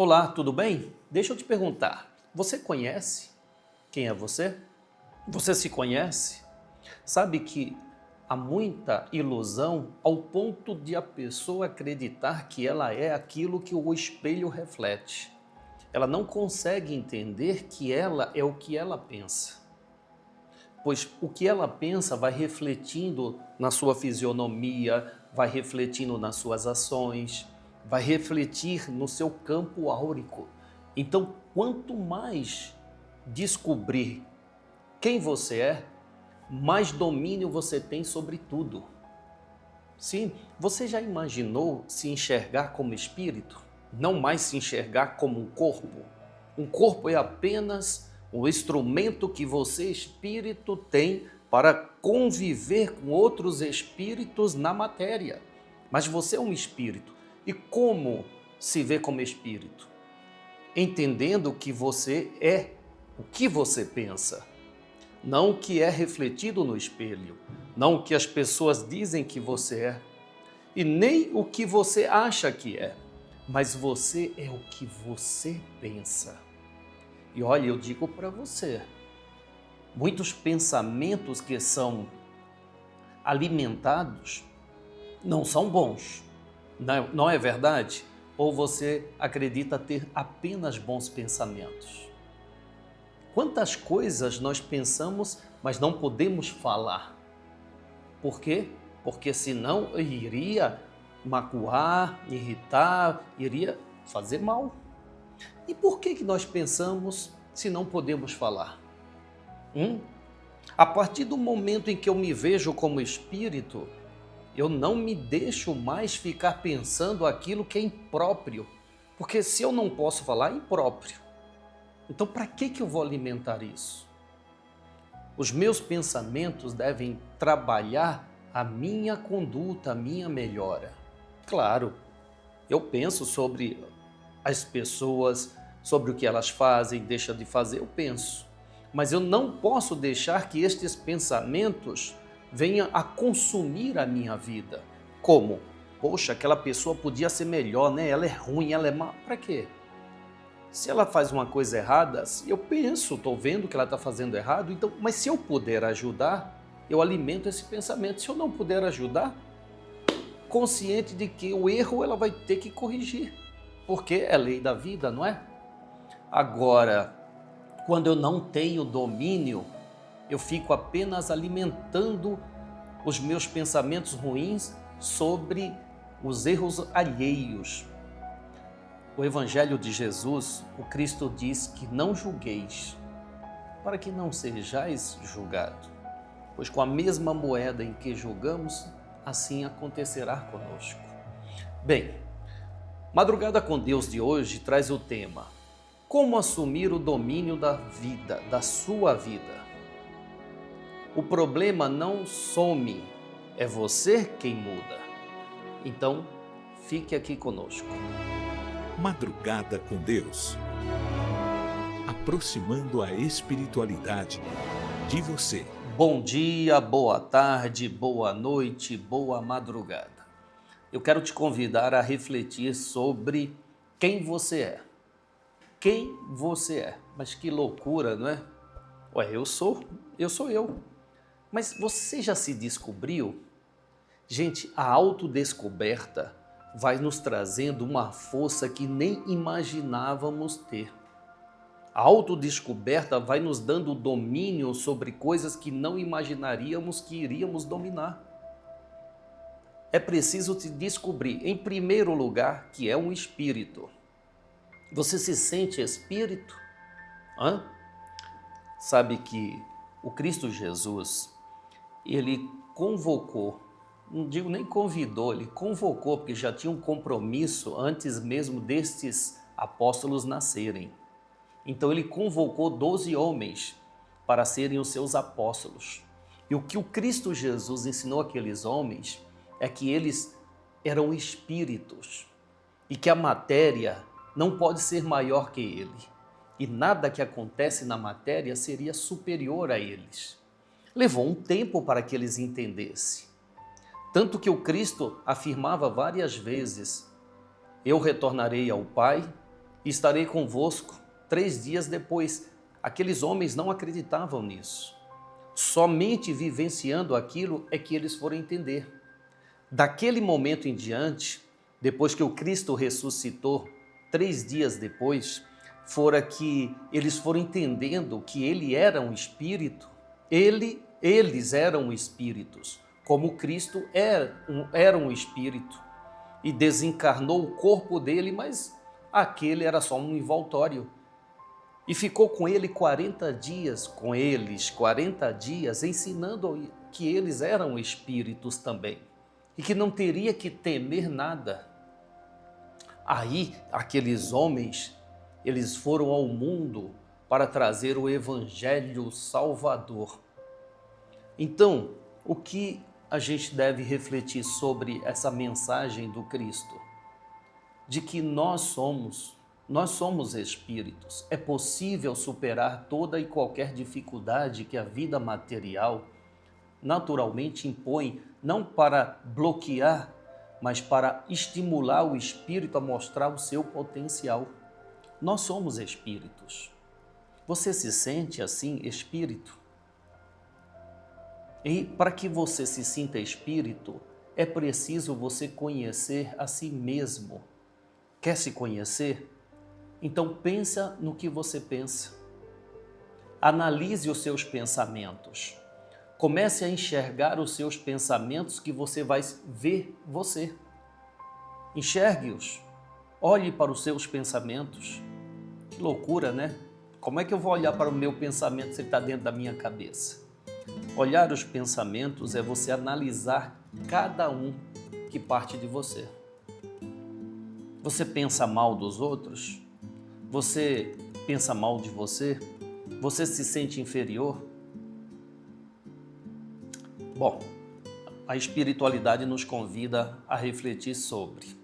Olá, tudo bem? Deixa eu te perguntar, você conhece quem é você? Você se conhece? Sabe que há muita ilusão ao ponto de a pessoa acreditar que ela é aquilo que o espelho reflete. Ela não consegue entender que ela é o que ela pensa, pois o que ela pensa vai refletindo na sua fisionomia, vai refletindo nas suas ações, vai refletir no seu campo áurico. Então, quanto mais descobrir quem você é, mais domínio você tem sobre tudo. Sim, você já imaginou se enxergar como espírito? Não mais se enxergar como um corpo? Um corpo é apenas o instrumento que você, espírito, tem para conviver com outros espíritos na matéria. Mas você é um espírito. E como se vê como espírito? Entendendo que você é o que você pensa, não o que é refletido no espelho, não o que as pessoas dizem que você é, e nem o que você acha que é, mas você é o que você pensa. E olha, eu digo para você, muitos pensamentos que são alimentados não são bons, não é verdade? Ou você acredita ter apenas bons pensamentos? Quantas coisas nós pensamos, mas não podemos falar? Por quê? Porque senão iria magoar, irritar, iria fazer mal. E por que nós pensamos se não podemos falar? A partir do momento em que eu me vejo como espírito, eu não me deixo mais ficar pensando aquilo que é impróprio. Porque se eu não posso falar, é impróprio. Então, para que eu vou alimentar isso? Os meus pensamentos devem trabalhar a minha conduta, a minha melhora. Claro, eu penso sobre as pessoas, sobre o que elas fazem, deixam de fazer, eu penso. Mas eu não posso deixar que estes pensamentos venham a consumir a minha vida. Como? Poxa, aquela pessoa podia ser melhor, né? Ela é ruim, ela é má. Para quê? Se ela faz uma coisa errada, eu penso, estou vendo que ela está fazendo errado, então, mas se eu puder ajudar, eu alimento esse pensamento. Se eu não puder ajudar, consciente de que o erro ela vai ter que corrigir, porque é lei da vida, não é? Agora, quando eu não tenho domínio, eu fico apenas alimentando os meus pensamentos ruins sobre os erros alheios. O Evangelho de Jesus, o Cristo diz que não julgueis, para que não sejais julgados. Pois com a mesma moeda em que julgamos, assim acontecerá conosco. Bem, Madrugada com Deus de hoje traz o tema: como assumir o domínio da vida, da sua vida. O problema não some, é você quem muda. Então, fique aqui conosco. Madrugada com Deus, aproximando a espiritualidade de você. Bom dia, boa tarde, boa noite, boa madrugada. Eu quero te convidar a refletir sobre quem você é. Quem você é? Mas que loucura, não é? Ué, eu sou eu. Mas você já se descobriu? Gente, a autodescoberta vai nos trazendo uma força que nem imaginávamos ter. A autodescoberta vai nos dando domínio sobre coisas que não imaginaríamos que iríamos dominar. É preciso te descobrir, em primeiro lugar, que é um espírito. Você se sente espírito? Sabe que o Cristo Jesus, ele convocou, não digo nem convidou, ele convocou, porque já tinha um compromisso antes mesmo destes apóstolos nascerem. Então ele convocou 12 homens para serem os seus apóstolos. E o que o Cristo Jesus ensinou àqueles homens é que eles eram espíritos e que a matéria não pode ser maior que ele. E nada que acontece na matéria seria superior a eles. Levou um tempo para que eles entendessem. Tanto que o Cristo afirmava várias vezes: eu retornarei ao Pai e estarei convosco 3 dias depois. Aqueles homens não acreditavam nisso. Somente vivenciando aquilo é que eles foram entender. Daquele momento em diante, depois que o Cristo ressuscitou, 3 dias depois, fora que eles foram entendendo que ele era um espírito, eles eram espíritos, como Cristo era um espírito e desencarnou o corpo dele, mas aquele era só um envoltório. E ficou com ele 40 dias, com eles 40 dias, ensinando que eles eram espíritos também e que não teria que temer nada. Aí, aqueles homens, eles foram ao mundo para trazer o Evangelho Salvador. Então, o que a gente deve refletir sobre essa mensagem do Cristo? De que nós somos espíritos. É possível superar toda e qualquer dificuldade que a vida material naturalmente impõe, não para bloquear, mas para estimular o espírito a mostrar o seu potencial. Nós somos espíritos. Você se sente assim, espírito? E para que você se sinta espírito, é preciso você conhecer a si mesmo. Quer se conhecer? Então pensa no que você pensa. Analise os seus pensamentos. Comece a enxergar os seus pensamentos que você vai ver você. Enxergue-os. Olhe para os seus pensamentos. Que loucura, né? Como é que eu vou olhar para o meu pensamento se ele está dentro da minha cabeça? Olhar os pensamentos é você analisar cada um que parte de você. Você pensa mal dos outros? Você pensa mal de você? Você se sente inferior? Bom, a espiritualidade nos convida a refletir sobre.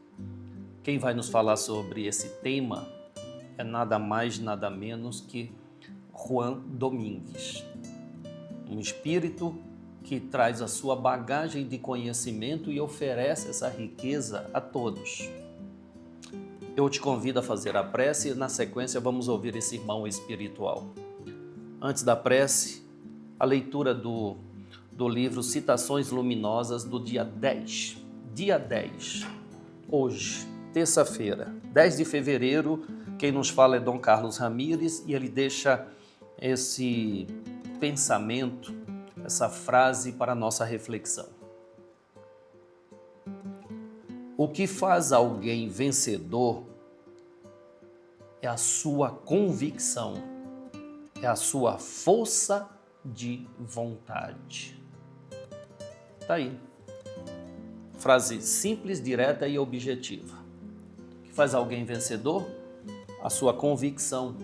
Quem vai nos falar sobre esse tema é nada mais, nada menos que Juan Domingues, um espírito que traz a sua bagagem de conhecimento e oferece essa riqueza a todos. Eu te convido a fazer a prece e na sequência vamos ouvir esse irmão espiritual. Antes da prece, a leitura do livro Citações Luminosas do dia 10. Dia 10, hoje, terça-feira, 10 de fevereiro, quem nos fala é Dom Carlos Ramires e ele deixa esse pensamento, essa frase para a nossa reflexão. O que faz alguém vencedor é a sua convicção, é a sua força de vontade. Tá aí. Frase simples, direta e objetiva. O que faz alguém vencedor? A sua convicção,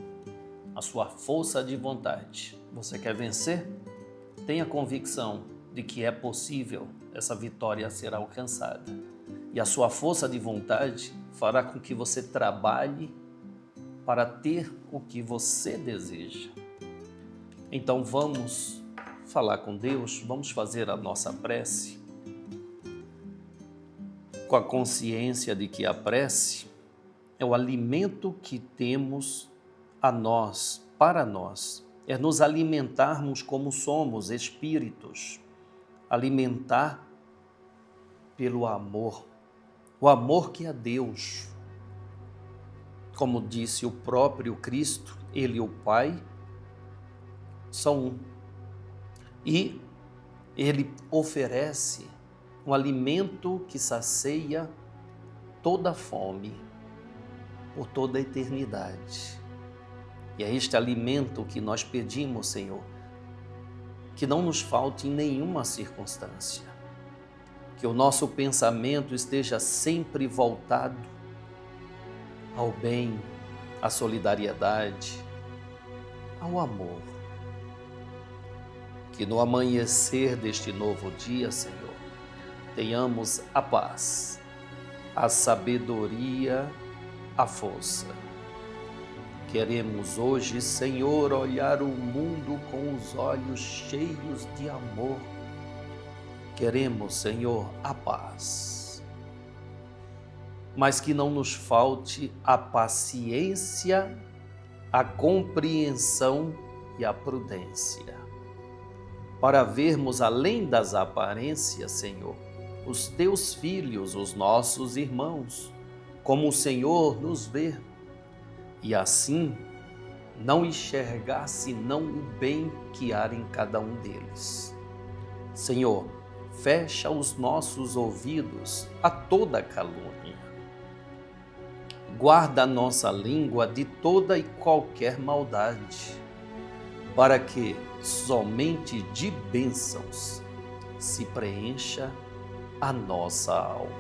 a sua força de vontade. Você quer vencer? Tenha convicção de que é possível essa vitória ser alcançada. E a sua força de vontade fará com que você trabalhe para ter o que você deseja. Então vamos falar com Deus, vamos fazer a nossa prece com a consciência de que a prece é o alimento que temos a nós, para nós. É nos alimentarmos como somos, espíritos. Alimentar pelo amor. O amor que é Deus. Como disse o próprio Cristo, Ele e o Pai são um. E Ele oferece um alimento que sacia toda a fome por toda a eternidade. E é este alimento que nós pedimos, Senhor, que não nos falte em nenhuma circunstância. Que o nosso pensamento esteja sempre voltado ao bem, à solidariedade, ao amor. Que no amanhecer deste novo dia, Senhor, tenhamos a paz, a sabedoria, a força. Queremos hoje, Senhor, olhar o mundo com os olhos cheios de amor. Queremos, Senhor, a paz. mas que não nos falte a paciência, a compreensão e a prudência, para vermos além das aparências, Senhor, os teus filhos, os nossos irmãos, como o Senhor nos vê, e assim não enxergar senão o bem que há em cada um deles. Senhor, fecha os nossos ouvidos a toda calúnia. Guarda a nossa língua de toda e qualquer maldade, para que somente de bênçãos se preencha a nossa alma.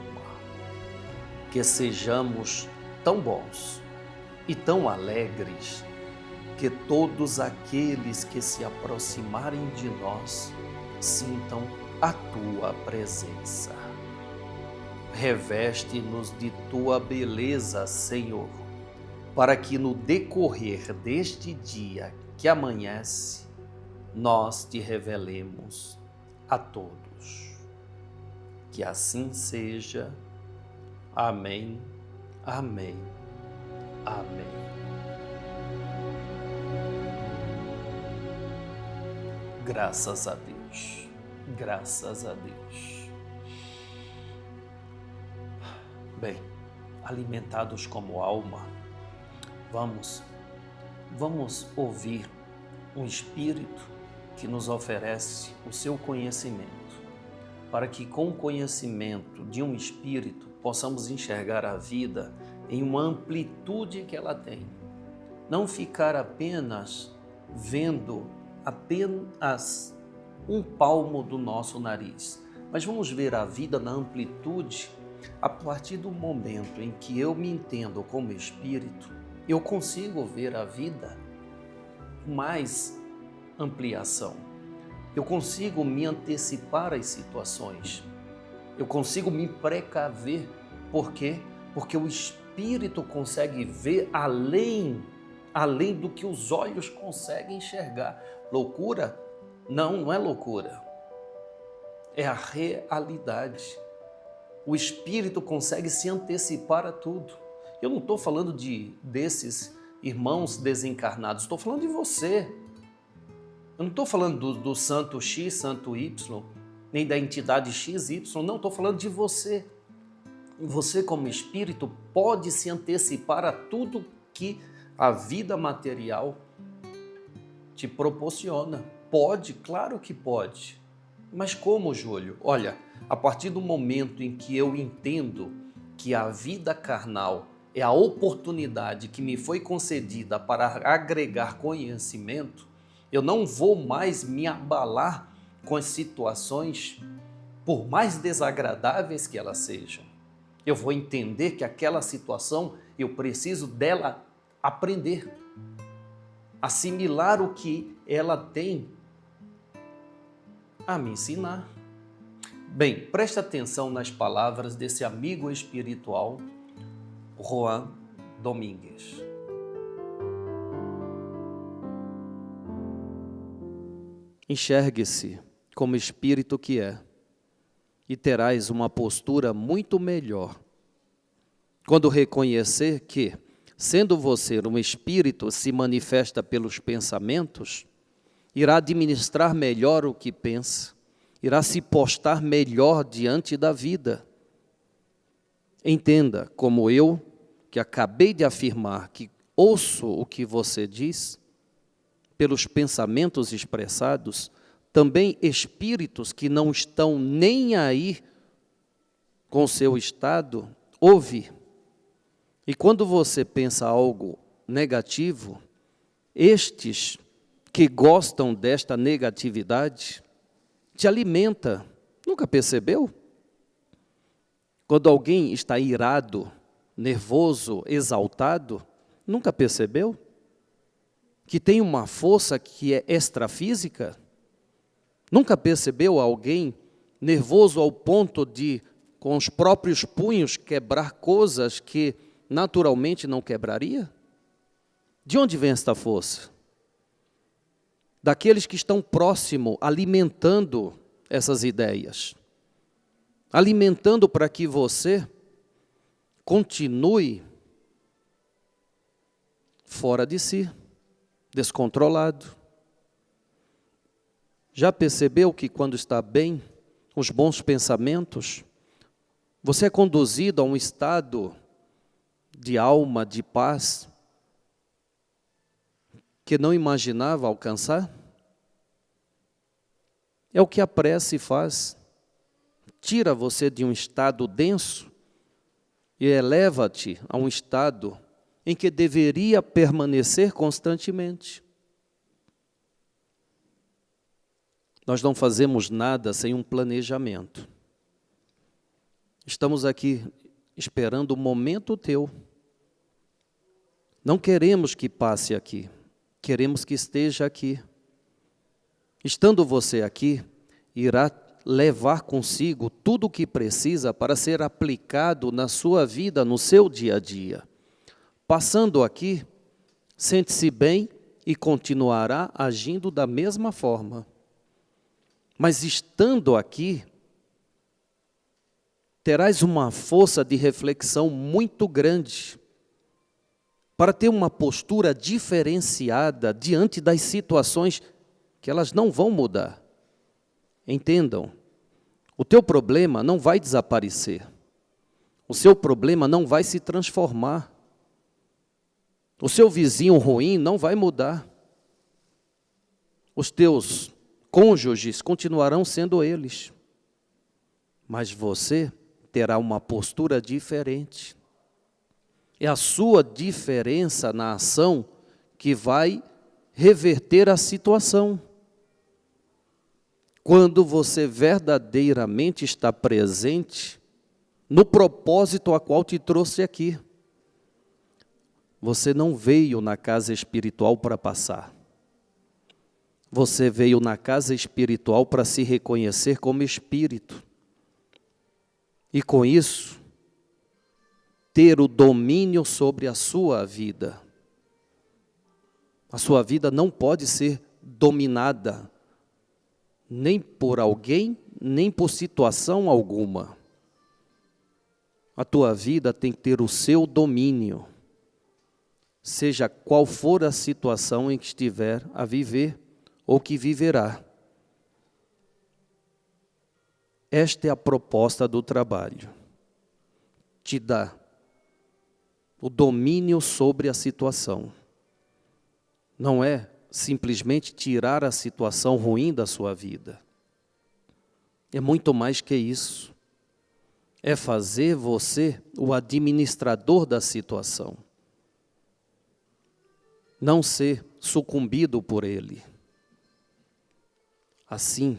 Que sejamos tão bons e tão alegres que todos aqueles que se aproximarem de nós sintam a tua presença. Reveste-nos de tua beleza, Senhor, para que no decorrer deste dia que amanhece, nós te revelemos a todos. Que assim seja. Amém, amém, amém. Graças a Deus, graças a Deus. Bem, alimentados como alma, vamos ouvir um Espírito que nos oferece o seu conhecimento, para que com o conhecimento de um Espírito possamos enxergar a vida em uma amplitude que ela tem. Não ficar apenas vendo apenas um palmo do nosso nariz, mas vamos ver a vida na amplitude. A partir do momento em que eu me entendo como espírito, eu consigo ver a vida com mais ampliação. Eu consigo me antecipar às situações. Eu consigo me precaver. Por quê? Porque o espírito consegue ver além do que os olhos conseguem enxergar. Loucura? Não é loucura. É a realidade. O espírito consegue se antecipar a tudo. Eu não estou falando desses irmãos desencarnados, estou falando de você. Eu não estou falando do santo X, santo Y, nem da entidade XY, não, estou falando de você. Você, como espírito, pode se antecipar a tudo que a vida material te proporciona. Pode, claro que pode. Mas como, Júlio? Olha, a partir do momento em que eu entendo que a vida carnal é a oportunidade que me foi concedida para agregar conhecimento, eu não vou mais me abalar com as situações, por mais desagradáveis que elas sejam. Eu vou entender que aquela situação, eu preciso dela aprender, assimilar o que ela tem a me ensinar. Bem, preste atenção nas palavras desse amigo espiritual, Juan Domingues. Enxergue-se como espírito que é, e terás uma postura muito melhor quando reconhecer que, sendo você um espírito se manifesta pelos pensamentos, irá administrar melhor o que pensa, irá se postar melhor diante da vida. Entenda, como eu, que acabei de afirmar, que ouço o que você diz, pelos pensamentos expressados, também espíritos que não estão nem aí com o seu estado, ouve. E quando você pensa algo negativo, estes que gostam desta negatividade, te alimenta. Nunca percebeu? Quando alguém está irado, nervoso, exaltado, nunca percebeu? Que tem uma força que é extrafísica? Nunca percebeu alguém nervoso ao ponto de, com os próprios punhos, quebrar coisas que naturalmente não quebraria? De onde vem esta força? Daqueles que estão próximo, alimentando essas ideias. Alimentando para que você continue fora de si, descontrolado. Já percebeu que quando está bem, os bons pensamentos, você é conduzido a um estado de alma, de paz, que não imaginava alcançar? É o que a prece faz. Tira você de um estado denso e eleva-te a um estado em que deveria permanecer constantemente. Nós não fazemos nada sem um planejamento. Estamos aqui esperando o momento teu. Não queremos que passe aqui, queremos que esteja aqui. Estando você aqui, irá levar consigo tudo o que precisa para ser aplicado na sua vida, no seu dia a dia. Passando aqui, sente-se bem e continuará agindo da mesma forma. Mas estando aqui, terás uma força de reflexão muito grande para ter uma postura diferenciada diante das situações que elas não vão mudar. Entendam, o teu problema não vai desaparecer. O seu problema não vai se transformar. O seu vizinho ruim não vai mudar. Os teus cônjuges continuarão sendo eles. Mas você terá uma postura diferente. É a sua diferença na ação que vai reverter a situação. Quando você verdadeiramente está presente no propósito a qual te trouxe aqui. Você não veio na casa espiritual para passar. Você veio na casa espiritual para se reconhecer como espírito. E com isso, ter o domínio sobre a sua vida. A sua vida não pode ser dominada nem por alguém, nem por situação alguma. A tua vida tem que ter o seu domínio, seja qual for a situação em que estiver a viver ou que viverá. Esta é a proposta do trabalho. Te dá o domínio sobre a situação. Não é simplesmente tirar a situação ruim da sua vida. É muito mais que isso. É fazer você o administrador da situação. Não ser sucumbido por ele. Assim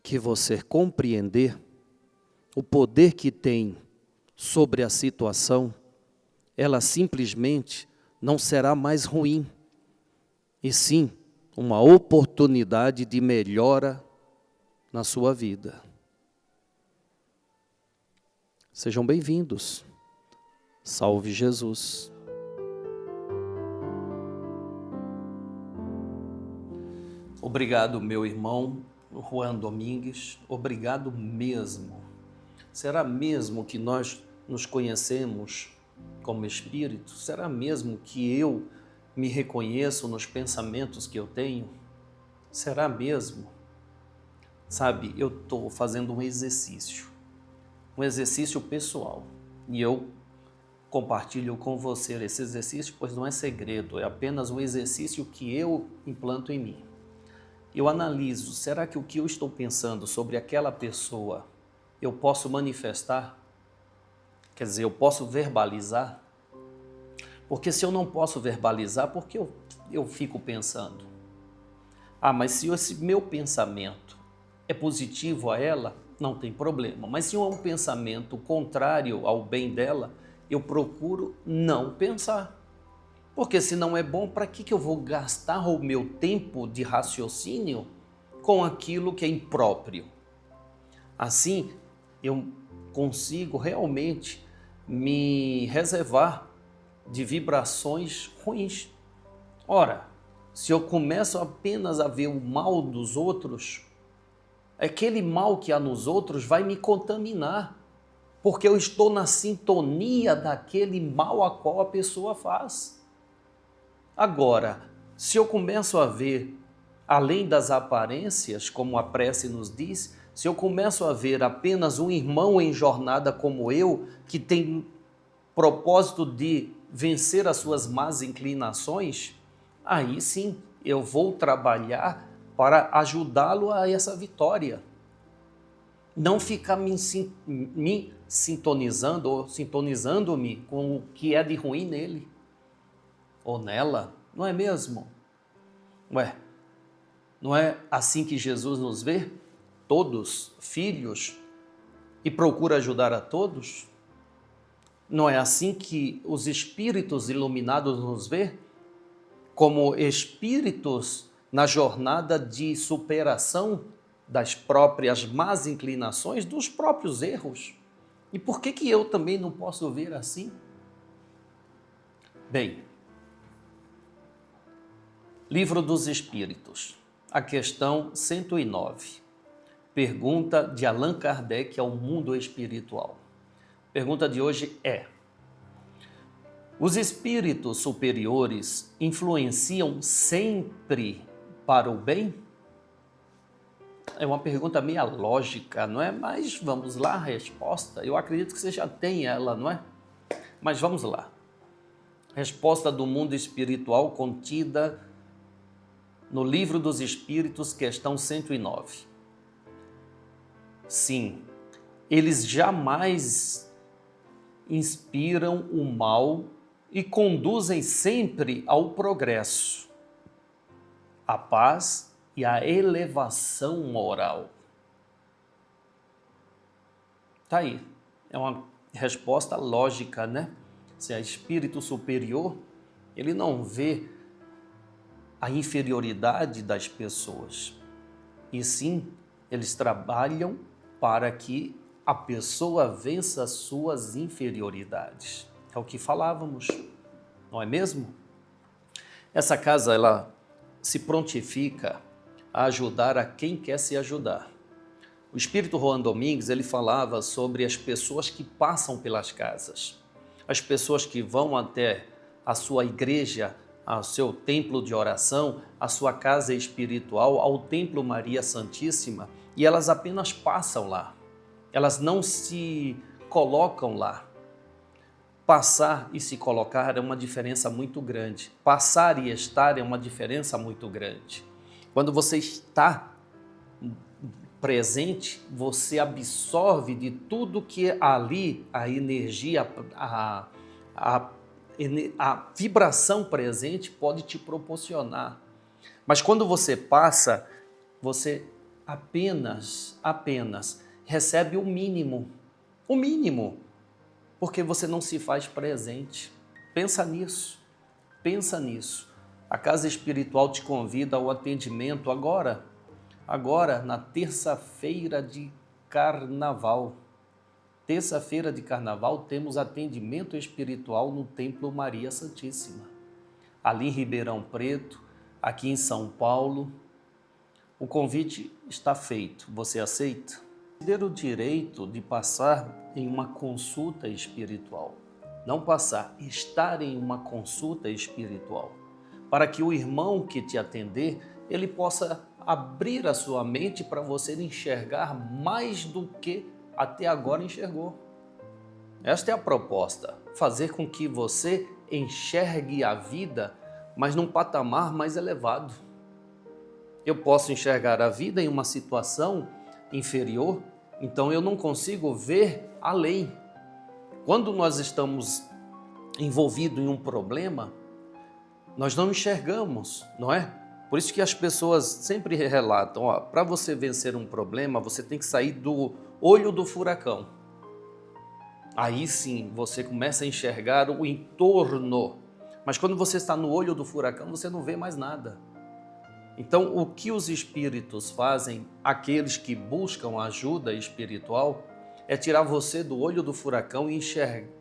que você compreender o poder que tem sobre a situação, ela simplesmente não será mais ruim, e sim uma oportunidade de melhora na sua vida. Sejam bem-vindos. Salve Jesus. Obrigado, meu irmão Juan Domingues. Obrigado mesmo. Será mesmo que nós nos conhecemos como espírito? Será mesmo que eu me reconheço nos pensamentos que eu tenho? Será mesmo? Sabe, eu estou fazendo um exercício pessoal, e eu compartilho com você esse exercício, pois não é segredo, é apenas um exercício que eu implanto em mim. Eu analiso, será que o que eu estou pensando sobre aquela pessoa, eu posso manifestar? Quer dizer, eu posso verbalizar? Porque se eu não posso verbalizar, por que eu fico pensando? Mas se esse meu pensamento é positivo a ela, não tem problema. Mas se é um pensamento contrário ao bem dela, eu procuro não pensar. Porque se não é bom, para que eu vou gastar o meu tempo de raciocínio com aquilo que é impróprio? Assim, eu consigo realmente me reservar de vibrações ruins. Ora, se eu começo apenas a ver o mal dos outros, aquele mal que há nos outros vai me contaminar. porque eu estou na sintonia daquele mal a qual a pessoa faz. Agora, se eu começo a ver, além das aparências, como a prece nos diz, se eu começo a ver apenas um irmão em jornada como eu, que tem propósito de vencer as suas más inclinações, aí sim eu vou trabalhar para ajudá-lo a essa vitória. Não ficar me sintonizando ou sintonizando-me com o que é de ruim nele ou nela, não é mesmo? Ué, não é assim que Jesus nos vê? Todos filhos e procura ajudar a todos? Não é assim que os espíritos iluminados nos vê? Como espíritos na jornada de superação das próprias más inclinações, dos próprios erros. E por que eu também não posso ver assim? Bem, Livro dos Espíritos, a questão 109. Pergunta de Allan Kardec ao mundo espiritual. Pergunta de hoje é: os espíritos superiores influenciam sempre para o bem? É uma pergunta meio lógica, não é? Mas vamos lá, a resposta. Eu acredito que você já tem ela, não é? Mas vamos lá. Resposta do mundo espiritual contida no Livro dos Espíritos, questão 109. Sim, eles jamais inspiram o mal e conduzem sempre ao progresso, à paz e à elevação moral. Tá aí, é uma resposta lógica, né? Se é espírito superior, ele não vê a inferioridade das pessoas, e sim, eles trabalham para que a pessoa vença as suas inferioridades. É o que falávamos, não é mesmo? Essa casa, ela se prontifica a ajudar a quem quer se ajudar. O espírito Juan Domingues, ele falava sobre as pessoas que passam pelas casas, as pessoas que vão até a sua igreja, ao seu templo de oração, a sua casa espiritual, ao templo Maria Santíssima, e elas apenas passam lá, elas não se colocam lá. Passar e se colocar é uma diferença muito grande. Passar e estar é uma diferença muito grande. Quando você está presente, você absorve de tudo que ali, a energia, a vibração presente pode te proporcionar. Mas quando você passa, você apenas recebe o mínimo, porque você não se faz presente. Pensa nisso. A casa espiritual te convida ao atendimento agora na terça-feira de carnaval. Terça-feira de carnaval temos atendimento espiritual no Templo Maria Santíssima. Ali em Ribeirão Preto, aqui em São Paulo. O convite está feito. Você aceita? Ter o direito de passar em uma consulta espiritual. Não passar, estar em uma consulta espiritual. Para que o irmão que te atender, ele possa abrir a sua mente para você enxergar mais do que até agora enxergou. Esta é a proposta, fazer com que você enxergue a vida, mas num patamar mais elevado. Eu posso enxergar a vida em uma situação inferior, então eu não consigo ver além. Quando nós estamos envolvidos em um problema, nós não enxergamos, não é? Por isso que as pessoas sempre relatam, para você vencer um problema, você tem que sair do olho do furacão. Aí sim, você começa a enxergar o entorno. Mas quando você está no olho do furacão, você não vê mais nada. Então, o que os espíritos fazem, aqueles que buscam ajuda espiritual, é tirar você do olho do furacão e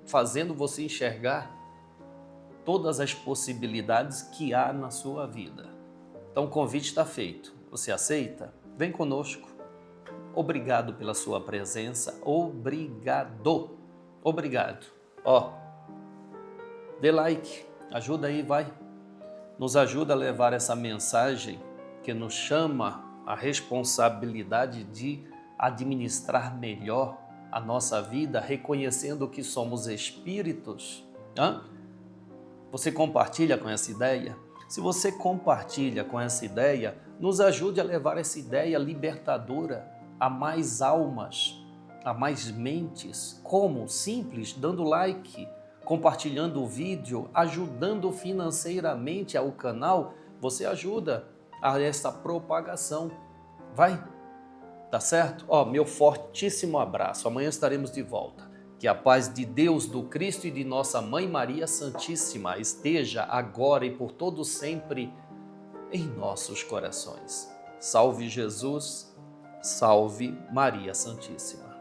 fazendo você enxergar todas as possibilidades que há na sua vida. Então, o convite está feito. Você aceita? Vem conosco. Obrigado pela sua presença. Obrigado. Obrigado. Ó, dê like. Ajuda aí, vai. Nos ajuda a levar essa mensagem que nos chama a responsabilidade de administrar melhor a nossa vida, reconhecendo que somos espíritos. Você compartilha com essa ideia? Se você compartilha com essa ideia, nos ajude a levar essa ideia libertadora a mais almas, a mais mentes. Como? Simples, dando like, compartilhando o vídeo, ajudando financeiramente ao canal. Você ajuda a essa propagação. Vai? Tá certo? Ó, meu fortíssimo abraço. Amanhã estaremos de volta. Que a paz de Deus, do Cristo e de nossa Mãe Maria Santíssima esteja agora e por todo sempre em nossos corações. Salve Jesus, salve Maria Santíssima.